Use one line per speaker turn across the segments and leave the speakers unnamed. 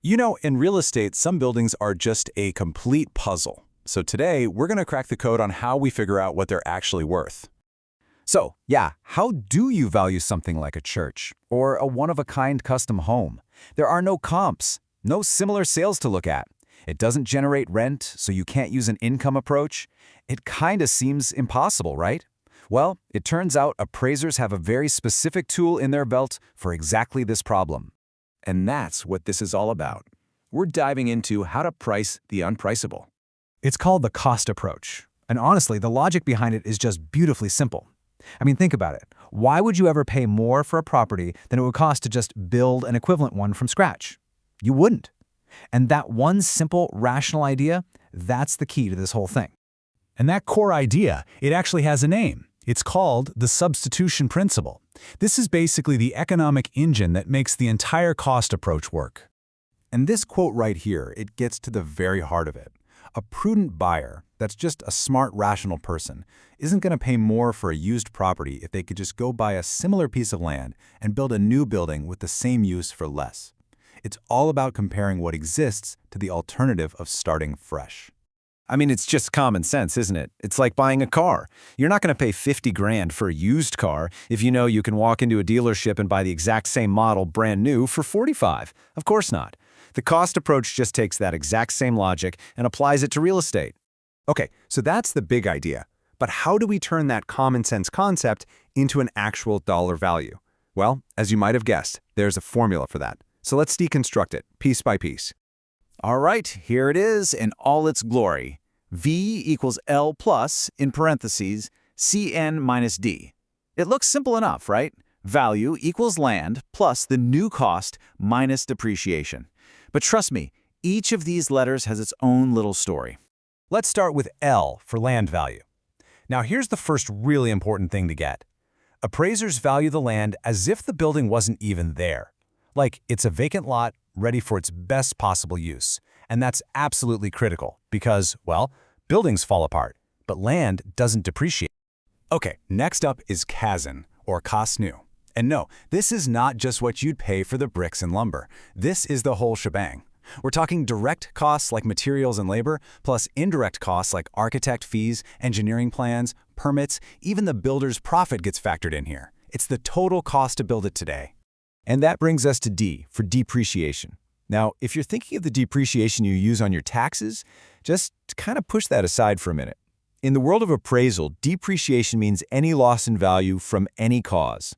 You know, in real estate, some buildings are just a complete puzzle. So today, we're going to crack the code on how we figure out what they're actually worth.
So, yeah, how do you value something like a church or a one-of-a-kind custom home? There are no comps, no similar sales to look at. It doesn't generate rent, so you can't use an income approach. It kinda seems impossible, right? Well, it turns out appraisers have a very specific tool in their belt for exactly this problem.
And that's what this is all about. We're diving into how to price the unpriceable.
It's called the cost approach. And honestly, the logic behind it is just beautifully simple. I mean, think about it. Why would you ever pay more for a property than it would cost to just build an equivalent one from scratch? You wouldn't. And that one simple, rational idea, that's the key to this whole thing.
And that core idea, it actually has a name. It's called the substitution principle. This is basically the economic engine that makes the entire cost approach work.
And this quote right here, it gets to the very heart of it. A prudent buyer, that's just a smart, rational person, isn't going to pay more for a used property if they could just go buy a similar piece of land and build a new building with the same use for less. It's all about comparing what exists to the alternative of starting fresh.
I mean, it's just common sense, isn't it? It's like buying a car. You're not going to pay 50 grand for a used car if you know you can walk into a dealership and buy the exact same model brand new for 45. Of course not. The cost approach just takes that exact same logic and applies it to real estate.
Okay, so that's the big idea. But how do we turn that common sense concept into an actual dollar value? Well, as you might have guessed, there's a formula for that. So let's deconstruct it, piece by piece.
All right, here it is in all its glory. V equals L plus, in parentheses, Cn minus D. It looks simple enough, right? Value equals land plus the new cost minus depreciation. But trust me, each of these letters has its own little story.
Let's start with L for land value. Now here's the first really important thing to get. Appraisers value the land as if the building wasn't even there. Like it's a vacant lot ready for its best possible use. And that's absolutely critical because, well, buildings fall apart, but land doesn't depreciate.
Okay, next up is CASN, or cost new. And no, this is not just what you'd pay for the bricks and lumber. This is the whole shebang. We're talking direct costs like materials and labor, plus indirect costs like architect fees, engineering plans, permits, even the builder's profit gets factored in here. It's the total cost to build it today.
And that brings us to D for depreciation. Now, if you're thinking of the depreciation you use on your taxes, just kind of push that aside for a minute. In the world of appraisal, depreciation means any loss in value from any cause.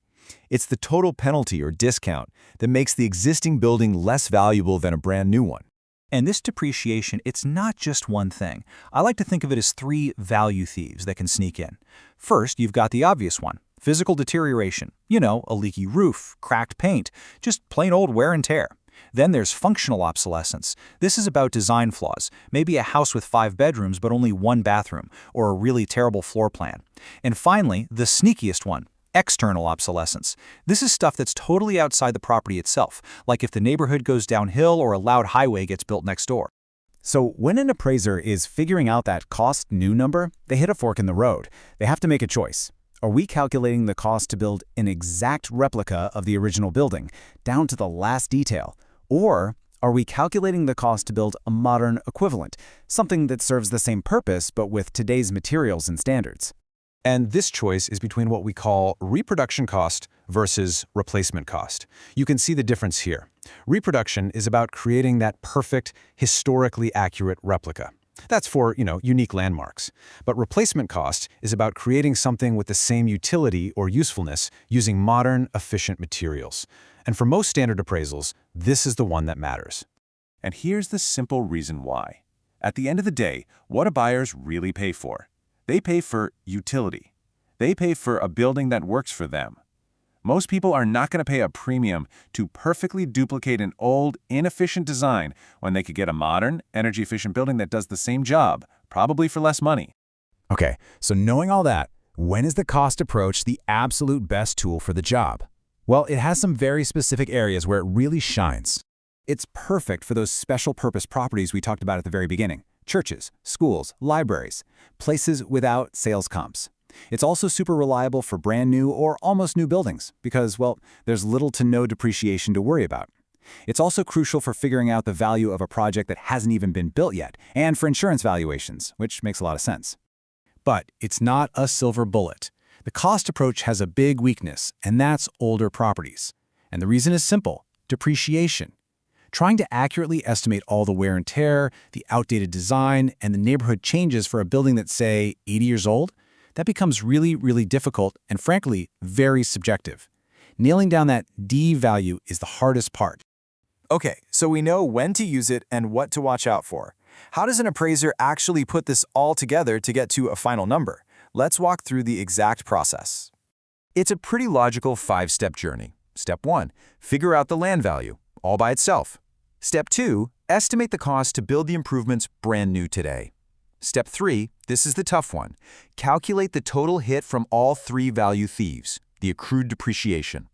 It's the total penalty or discount that makes the existing building less valuable than a brand new one.
And this depreciation, it's not just one thing. I like to think of it as three value thieves that can sneak in. First, you've got the obvious one, physical deterioration. You know, a leaky roof, cracked paint, just plain old wear and tear. Then there's functional obsolescence. This is about design flaws, maybe a house with 5 bedrooms but only 1 bathroom, or a really terrible floor plan. And finally, the sneakiest one, external obsolescence. This is stuff that's totally outside the property itself, like if the neighborhood goes downhill or a loud highway gets built next door.
So when an appraiser is figuring out that cost new number, they hit a fork in the road. They have to make a choice. Are we calculating the cost to build an exact replica of the original building, down to the last detail? Or are we calculating the cost to build a modern equivalent, something that serves the same purpose but with today's materials and standards?
And this choice is between what we call reproduction cost versus replacement cost. You can see the difference here. Reproduction is about creating that perfect, historically accurate replica. That's for, unique landmarks. But replacement cost is about creating something with the same utility or usefulness using modern, efficient materials. And for most standard appraisals, this is the one that matters. And here's the simple reason why. At the end of the day, what do buyers really pay for? They pay for utility. They pay for a building that works for them. Most people are not going to pay a premium to perfectly duplicate an old, inefficient design when they could get a modern, energy-efficient building that does the same job, probably for less money.
Okay, so knowing all that, when is the cost approach the absolute best tool for the job? Well, it has some very specific areas where it really shines.
It's perfect for those special purpose properties we talked about at the very beginning. Churches, schools, libraries, places without sales comps. It's also super reliable for brand new or almost new buildings because, well, there's little to no depreciation to worry about.
It's also crucial for figuring out the value of a project that hasn't even been built yet, and for insurance valuations, which makes a lot of sense.
But it's not a silver bullet. The cost approach has a big weakness, and that's older properties. And the reason is simple: depreciation. Trying to accurately estimate all the wear and tear, the outdated design, and the neighborhood changes for a building that's, say, 80 years old, that becomes really, really difficult and, frankly, very subjective. Nailing down that D value is the hardest part.
Okay, so we know when to use it and what to watch out for. How does an appraiser actually put this all together to get to a final number? Let's walk through the exact process. It's a pretty logical 5-step journey. Step 1, figure out the land value, all by itself. Step 2, estimate the cost to build the improvements brand new today. Step 3, this is the tough one. Calculate the total hit from all 3 value thieves, the accrued depreciation.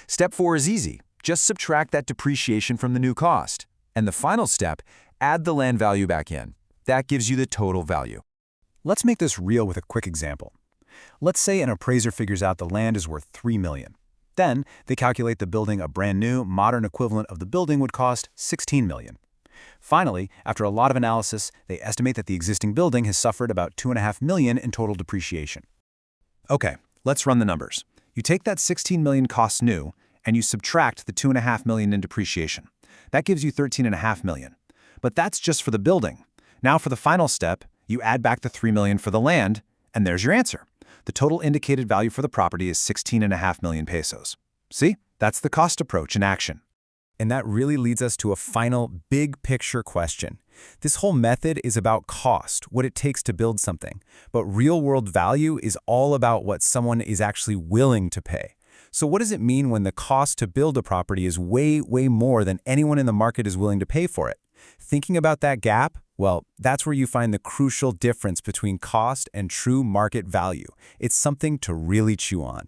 Step 4 is easy. Just subtract that depreciation from the new cost. And the final step, add the land value back in. That gives you the total value.
Let's make this real with a quick example. Let's say an appraiser figures out the land is worth $3 million. Then, they calculate the building a brand new, modern equivalent of the building would cost $16 million. Finally, after a lot of analysis, they estimate that the existing building has suffered about $2.5 million in total depreciation. Okay, let's run the numbers. You take that $16 million cost new, and you subtract the $2.5 million in depreciation. That gives you $13.5 million. But that's just for the building. Now for the final step, you add back the $3 million for the land, and there's your answer. The total indicated value for the property is 16.5 million pesos. See? That's the cost approach in action. And that really leads us to a final big picture question. This whole method is about cost, what it takes to build something. But real-world value is all about what someone is actually willing to pay. So what does it mean when the cost to build a property is way, way more than anyone in the market is willing to pay for it? Thinking about that gap, well, that's where you find the crucial difference between cost and true market value. It's something to really chew on.